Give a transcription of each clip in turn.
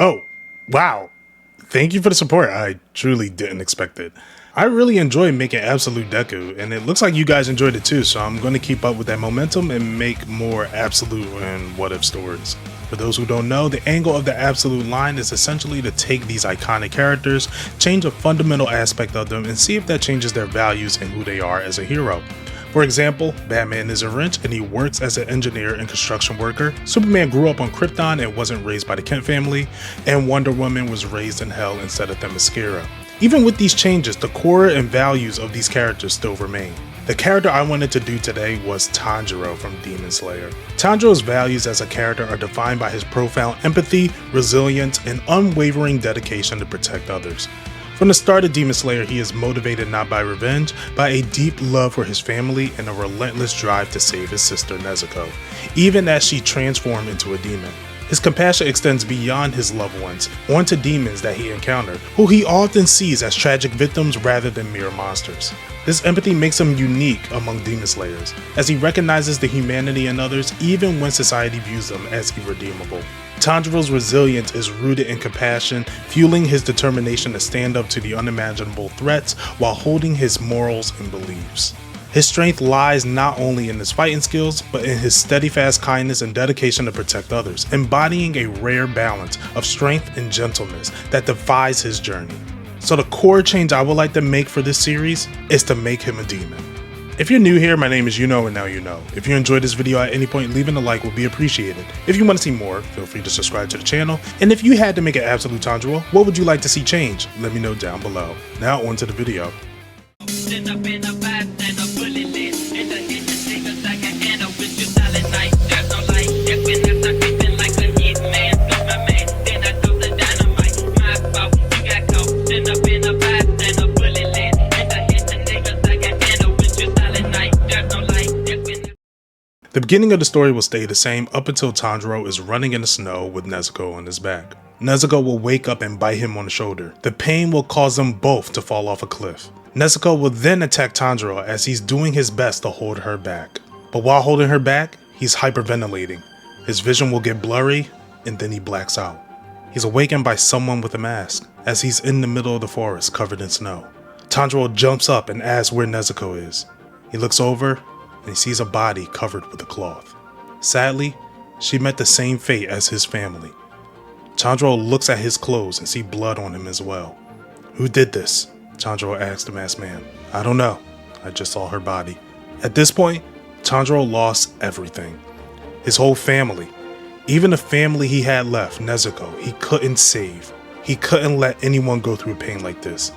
Oh, wow. Thank you for the support. I truly didn't expect it. I really enjoy making Absolute Deku, and it looks like you guys enjoyed it too, so I'm going to keep up with that momentum and make more Absolute and What If stories. For those who don't know, the angle of the Absolute line is essentially to take these iconic characters, change a fundamental aspect of them, and see if that changes their values and who they are as a hero. For example, Batman is a wrench and he works as an engineer and construction worker. Superman grew up on Krypton and wasn't raised by the Kent family, and Wonder Woman was raised in Hell instead of Themyscira. Even with these changes, the core and values of these characters still remain. The character I wanted to do today was Tanjiro from Demon Slayer. Tanjiro's values as a character are defined by his profound empathy, resilience, and unwavering dedication to protect others. From the start of Demon Slayer, he is motivated not by revenge, by a deep love for his family and a relentless drive to save his sister Nezuko, even as she transformed into a demon. His compassion extends beyond his loved ones, onto demons that he encountered, who he often sees as tragic victims rather than mere monsters. This empathy makes him unique among Demon Slayers, as he recognizes the humanity in others even when society views them as irredeemable. Tanjiro's resilience is rooted in compassion, fueling his determination to stand up to the unimaginable threats while holding his morals and beliefs. His strength lies not only in his fighting skills, but in his steadfast kindness and dedication to protect others, embodying a rare balance of strength and gentleness that defies his journey. So the core change I would like to make for this series is to make him a demon. If you're new here, my name is Yuno and now you know. If you enjoyed this video at any point, leaving a like would be appreciated. If you want to see more, feel free to subscribe to the channel. And if you had to make an absolute Tanjiro, what would you like to see change? Let me know down below. Now on to the video. The beginning of the story will stay the same up until Tanjiro is running in the snow with Nezuko on his back. Nezuko will wake up and bite him on the shoulder. The pain will cause them both to fall off a cliff. Nezuko will then attack Tanjiro as he's doing his best to hold her back. But while holding her back, he's hyperventilating. His vision will get blurry and then he blacks out. He's awakened by someone with a mask as he's in the middle of the forest covered in snow. Tanjiro jumps up and asks where Nezuko is. He looks over and he sees a body covered with a cloth. Sadly, she met the same fate as his family. Tanjiro looks at his clothes and sees blood on him as well. Who did this? Tanjiro asked the masked man. I don't know. I just saw her body. At this point, Tanjiro lost everything. His whole family. Even the family he had left, Nezuko, he couldn't save. He couldn't let anyone go through pain like this.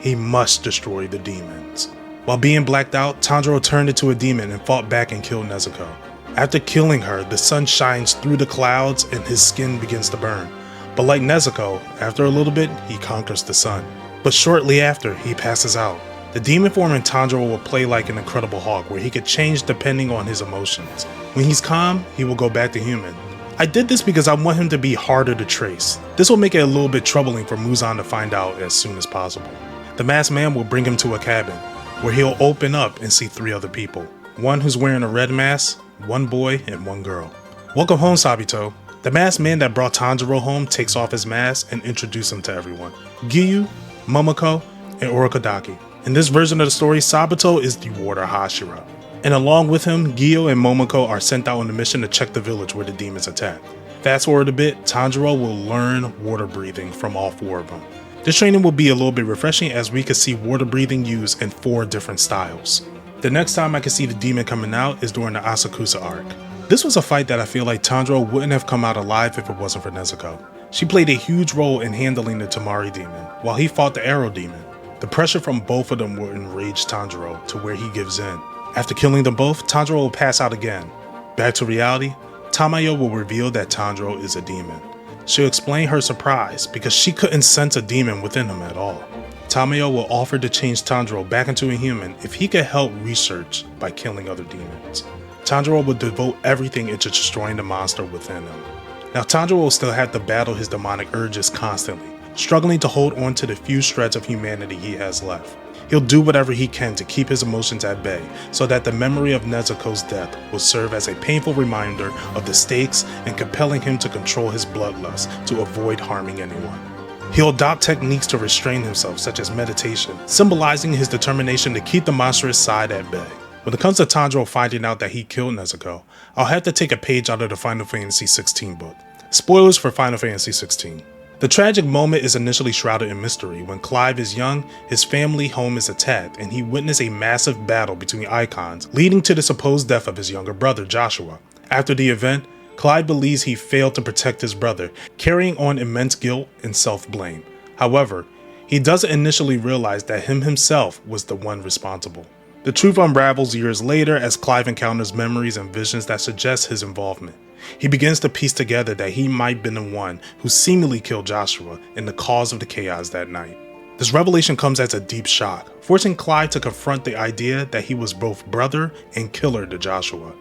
He must destroy the demons. While being blacked out, Tanjiro turned into a demon and fought back and killed Nezuko. After killing her, the sun shines through the clouds and his skin begins to burn. But like Nezuko, after a little bit, he conquers the sun. But shortly after, he passes out. The demon form in Tanjiro will play like an Incredible Hulk, where he could change depending on his emotions. When he's calm, he will go back to human. I did this because I want him to be harder to trace. This will make it a little bit troubling for Muzan to find out as soon as possible. The masked man will bring him to a cabin, where he'll open up and see 3 other people. One who's wearing a red mask, 1 boy, and 1 girl. Welcome home, Sabito. The masked man that brought Tanjiro home takes off his mask and introduces him to everyone. Giyu, Momoko, and Orokodaki. In this version of the story, Sabito is the warder Hashira. And along with him, Giyu and Momoko are sent out on a mission to check the village where the demons attack. Fast forward a bit, Tanjiro will learn water breathing from all 4 of them. This training will be a little bit refreshing as we can see water breathing used in 4 different styles. The next time I can see the demon coming out is during the Asakusa arc. This was a fight that I feel like Tanjiro wouldn't have come out alive if it wasn't for Nezuko. She played a huge role in handling the Tamari demon, while he fought the Arrow demon. The pressure from both of them will enrage Tanjiro to where he gives in. After killing them both, Tanjiro will pass out again. Back to reality, Tamayo will reveal that Tanjiro is a demon. She'll explain her surprise because she couldn't sense a demon within him at all. Tamayo will offer to change Tanjiro back into a human if he could help research by killing other demons. Tanjiro will devote everything into destroying the monster within him. Now Tanjiro will still have to battle his demonic urges constantly, struggling to hold on to the few shreds of humanity he has left. He'll do whatever he can to keep his emotions at bay, so that the memory of Nezuko's death will serve as a painful reminder of the stakes and compelling him to control his bloodlust to avoid harming anyone. He'll adopt techniques to restrain himself, such as meditation, symbolizing his determination to keep the monstrous side at bay. When it comes to Tanjiro finding out that he killed Nezuko, I'll have to take a page out of the Final Fantasy XVI book. Spoilers for Final Fantasy XVI. The tragic moment is initially shrouded in mystery. When Clive is young, his family home is attacked and he witnesses a massive battle between icons, leading to the supposed death of his younger brother, Joshua. After the event, Clive believes he failed to protect his brother, carrying on immense guilt and self-blame. However, he doesn't initially realize that himself was the one responsible. The truth unravels years later as Clive encounters memories and visions that suggest his involvement. He begins to piece together that he might have been the one who seemingly killed Joshua and the cause of the chaos that night. This revelation comes as a deep shock, forcing Clive to confront the idea that he was both brother and killer to Joshua,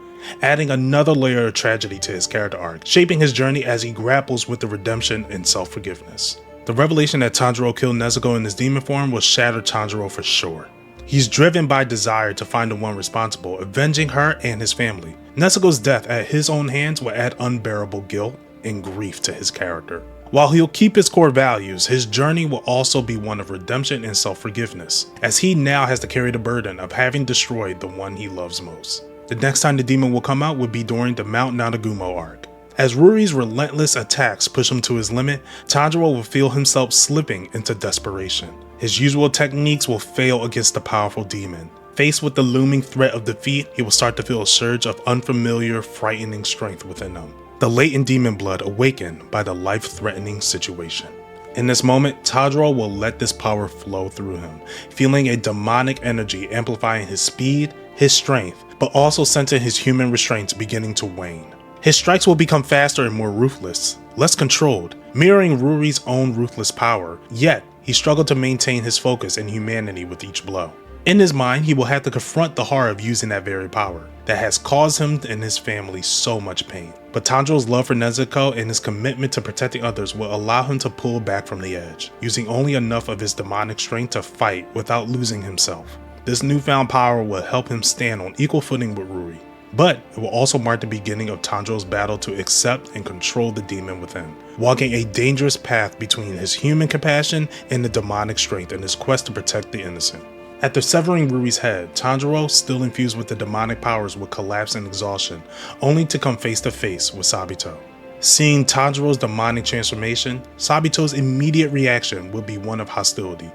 adding another layer of tragedy to his character arc, shaping his journey as he grapples with the redemption and self-forgiveness. The revelation that Tanjiro killed Nezuko in his demon form will shatter Tanjiro for sure. He's driven by desire to find the one responsible, avenging her and his family. Nezuko's death at his own hands will add unbearable guilt and grief to his character. While he'll keep his core values, his journey will also be one of redemption and self-forgiveness, as he now has to carry the burden of having destroyed the one he loves most. The next time the demon will come out will be during the Mount Nanagumo arc. As Ruri's relentless attacks push him to his limit, Tanjiro will feel himself slipping into desperation. His usual techniques will fail against the powerful demon. Faced with the looming threat of defeat, he will start to feel a surge of unfamiliar, frightening strength within him. The latent demon blood awakened by the life-threatening situation. In this moment, Tanjiro will let this power flow through him, feeling a demonic energy amplifying his speed, his strength, but also sensing his human restraints beginning to wane. His strikes will become faster and more ruthless, less controlled, mirroring Ruri's own ruthless power, yet he struggled to maintain his focus and humanity with each blow. In his mind, he will have to confront the horror of using that very power that has caused him and his family so much pain. But Tanjiro's love for Nezuko and his commitment to protecting others will allow him to pull back from the edge, using only enough of his demonic strength to fight without losing himself. This newfound power will help him stand on equal footing with Ruri, but it will also mark the beginning of Tanjiro's battle to accept and control the demon within, walking a dangerous path between his human compassion and the demonic strength in his quest to protect the innocent. After severing Ruri's head, Tanjiro, still infused with the demonic powers, will collapse in exhaustion, only to come face to face with Sabito. Seeing Tanjiro's demonic transformation, Sabito's immediate reaction will be one of hostility.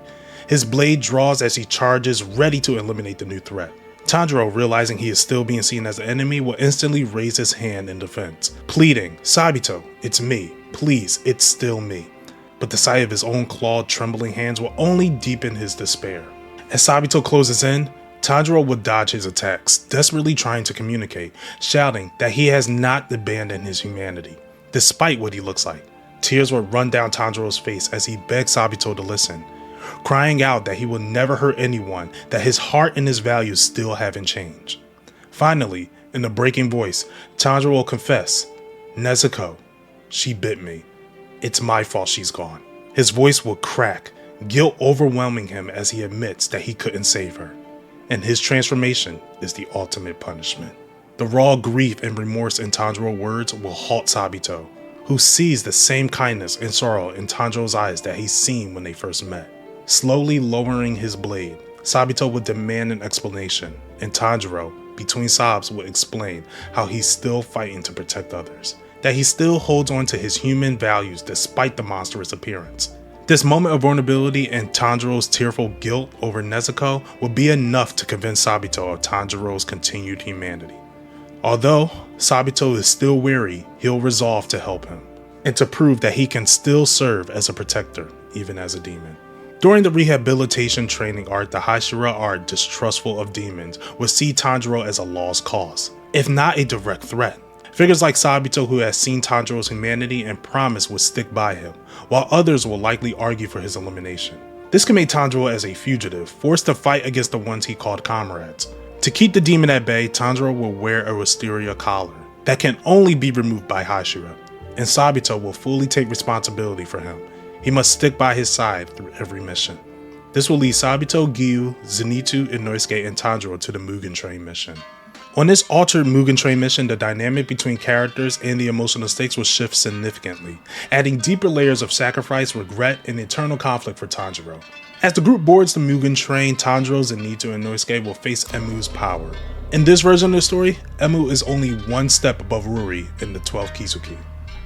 His blade draws as he charges, ready to eliminate the new threat. Tanjiro, realizing he is still being seen as an enemy, will instantly raise his hand in defense, pleading, "Sabito, it's me. Please, it's still me." But the sight of his own clawed, trembling hands will only deepen his despair. As Sabito closes in, Tanjiro will dodge his attacks, desperately trying to communicate, shouting that he has not abandoned his humanity, despite what he looks like. Tears will run down Tanjiro's face as he begs Sabito to listen, crying out that he will never hurt anyone, that his heart and his values still haven't changed. Finally, in a breaking voice, Tanjiro will confess, "Nezuko, she bit me. It's my fault she's gone." His voice will crack, guilt overwhelming him as he admits that he couldn't save her. And his transformation is the ultimate punishment. The raw grief and remorse in Tanjiro's words will halt Sabito, who sees the same kindness and sorrow in Tanjiro's eyes that he's seen when they first met. Slowly lowering his blade, Sabito would demand an explanation, and Tanjiro, between sobs, would explain how he's still fighting to protect others, that he still holds on to his human values despite the monstrous appearance. This moment of vulnerability and Tanjiro's tearful guilt over Nezuko will be enough to convince Sabito of Tanjiro's continued humanity. Although Sabito is still weary, he'll resolve to help him, and to prove that he can still serve as a protector, even as a demon. During the rehabilitation training arc, the Hashira are distrustful of demons, will see Tanjiro as a lost cause, if not a direct threat. Figures like Sabito, who has seen Tanjiro's humanity and promise, will stick by him, while others will likely argue for his elimination. This can make Tanjiro as a fugitive, forced to fight against the ones he called comrades. To keep the demon at bay, Tanjiro will wear a wisteria collar that can only be removed by Hashira, and Sabito will fully take responsibility for him. He must stick by his side through every mission. This will lead Sabito, Giyu, Zenitsu, Inosuke, and Tanjiro to the Mugen Train mission. On this altered Mugen Train mission, the dynamic between characters and the emotional stakes will shift significantly, adding deeper layers of sacrifice, regret, and eternal conflict for Tanjiro. As the group boards the Mugen Train, Tanjiro, Zenitsu, and Inosuke will face Emu's power. In this version of the story, Emu is only one step above Ruri in the 12 Kizuki.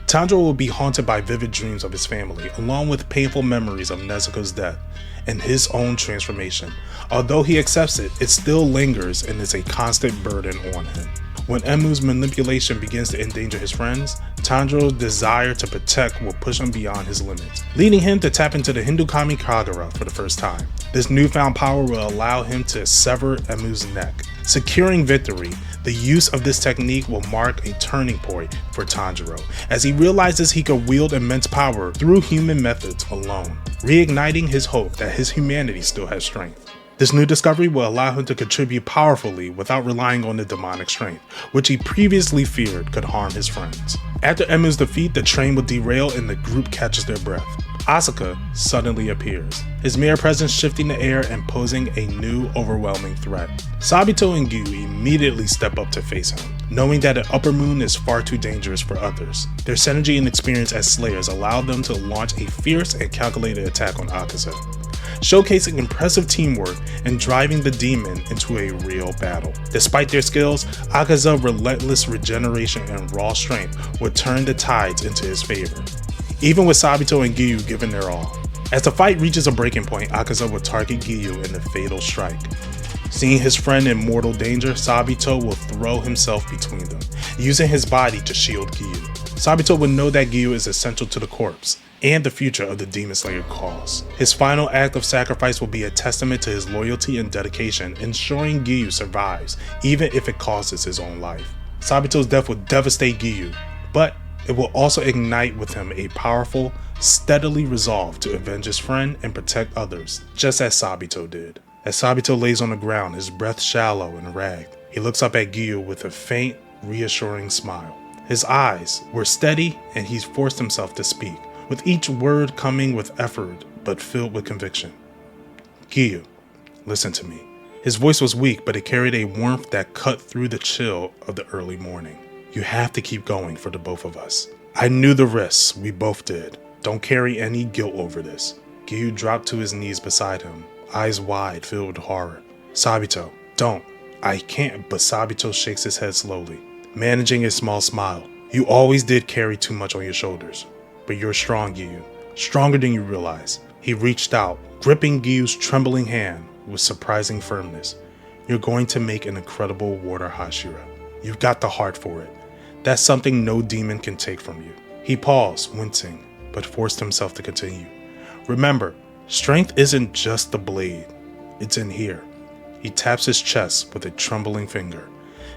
Tanjiro will be haunted by vivid dreams of his family, along with painful memories of Nezuko's death and his own transformation. Although he accepts it, it still lingers and is a constant burden on him. When Emu's manipulation begins to endanger his friends, Tanjiro's desire to protect will push him beyond his limits, leading him to tap into the Hindukami Kagura for the first time. This newfound power will allow him to sever Emu's neck. Securing victory, the use of this technique will mark a turning point for Tanjiro, as he realizes he could wield immense power through human methods alone, reigniting his hope that his humanity still has strength. This new discovery will allow him to contribute powerfully without relying on the demonic strength, which he previously feared could harm his friends. After Emu's defeat, the train will derail and the group catches their breath. Asuka suddenly appears, his mere presence shifting the air and posing a new overwhelming threat. Sabito and Giyu immediately step up to face him, knowing that an upper moon is far too dangerous for others. Their synergy and experience as slayers allow them to launch a fierce and calculated attack on Akaza, showcasing impressive teamwork and driving the demon into a real battle. Despite their skills, Akaza's relentless regeneration and raw strength would turn the tides into his favor, even with Sabito and Giyu giving their all. As the fight reaches a breaking point, Akaza will target Giyu in a fatal strike. Seeing his friend in mortal danger, Sabito will throw himself between them, using his body to shield Giyu. Sabito will know that Giyu is essential to the corpse and the future of the Demon Slayer cause. His final act of sacrifice will be a testament to his loyalty and dedication, ensuring Giyu survives, even if it costs his own life. Sabito's death will devastate Giyu, but it will also ignite with him a powerful, steadily resolve to avenge his friend and protect others, just as Sabito did. As Sabito lays on the ground, his breath shallow and ragged, he looks up at Giyu with a faint, reassuring smile. His eyes were steady and he forced himself to speak, with each word coming with effort but filled with conviction. Giyu, listen to me. His voice was weak, but it carried a warmth that cut through the chill of the early morning. You have to keep going for the both of us. I knew the risks, we both did. Don't carry any guilt over this. Giyu dropped to his knees beside him, eyes wide, filled with horror. Sabito, don't. I can't, but Sabito shakes his head slowly, managing a small smile. You always did carry too much on your shoulders, but you're strong, Giyu. Stronger than you realize. He reached out, gripping Giyu's trembling hand with surprising firmness. You're going to make an incredible water Hashira. You've got the heart for it. That's something no demon can take from you. He paused, wincing, but forced himself to continue. Remember, strength isn't just the blade. It's in here. He taps his chest with a trembling finger,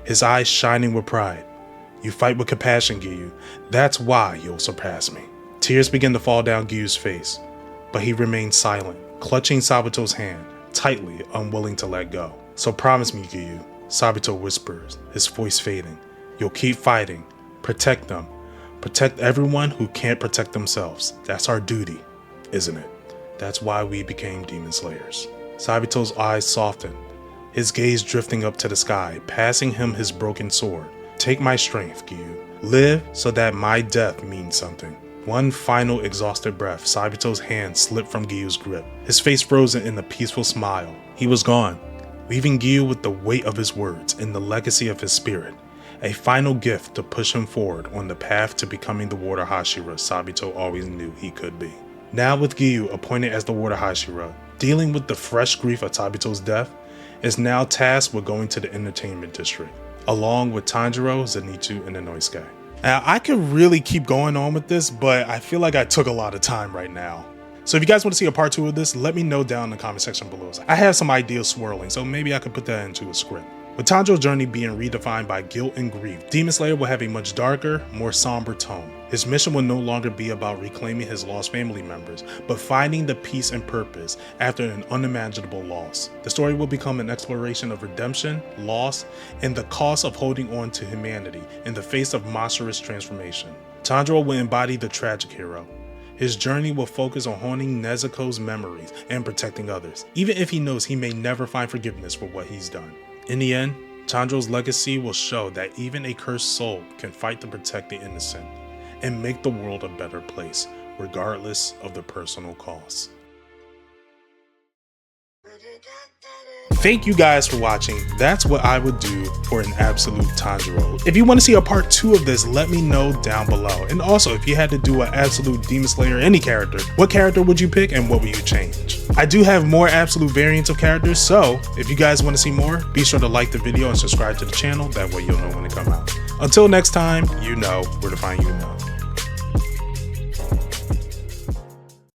his eyes shining with pride. You fight with compassion, Giyu. That's why you'll surpass me. Tears begin to fall down Giyu's face, but he remained silent, clutching Sabito's hand tightly, unwilling to let go. So promise me, Giyu, Sabito whispers, his voice fading. You'll keep fighting. Protect them. Protect everyone who can't protect themselves. That's our duty, isn't it? That's why we became Demon Slayers. Sabito's eyes softened, his gaze drifting up to the sky, passing him his broken sword. Take my strength, Giyu. Live so that my death means something. One final exhausted breath, Sabito's hand slipped from Giyu's grip, his face frozen in a peaceful smile. He was gone, leaving Giyu with the weight of his words and the legacy of his spirit. A final gift to push him forward on the path to becoming the Water Hashira Sabito always knew he could be. Now with Giyu appointed as the Water Hashira, dealing with the fresh grief of Sabito's death, is now tasked with going to the entertainment district, along with Tanjiro, Zenitsu, and Inosuke. Now, I could really keep going on with this, but I feel like I took a lot of time right now. So if you guys want to see a part 2 of this, let me know down in the comment section below. I have some ideas swirling, so maybe I could put that into a script. With Tanjiro's journey being redefined by guilt and grief, Demon Slayer will have a much darker, more somber tone. His mission will no longer be about reclaiming his lost family members, but finding the peace and purpose after an unimaginable loss. The story will become an exploration of redemption, loss, and the cost of holding on to humanity in the face of monstrous transformation. Tanjiro will embody the tragic hero, His journey will focus on honing Nezuko's memories and protecting others, even if he knows he may never find forgiveness for what he's done. In the end, Tanjiro's legacy will show that even a cursed soul can fight to protect the innocent and make the world a better place, regardless of the personal cost. Thank you guys for watching. That's what I would do for an absolute Tanjiro. If you want to see a part 2 of this, let me know down below. And also, if you had to do an absolute Demon Slayer any character, what character would you pick and what would you change? I do have more absolute variants of characters, so if you guys want to see more, be sure to like the video and subscribe to the channel. That way you'll know when they come out. Until next time, you know where to find you now.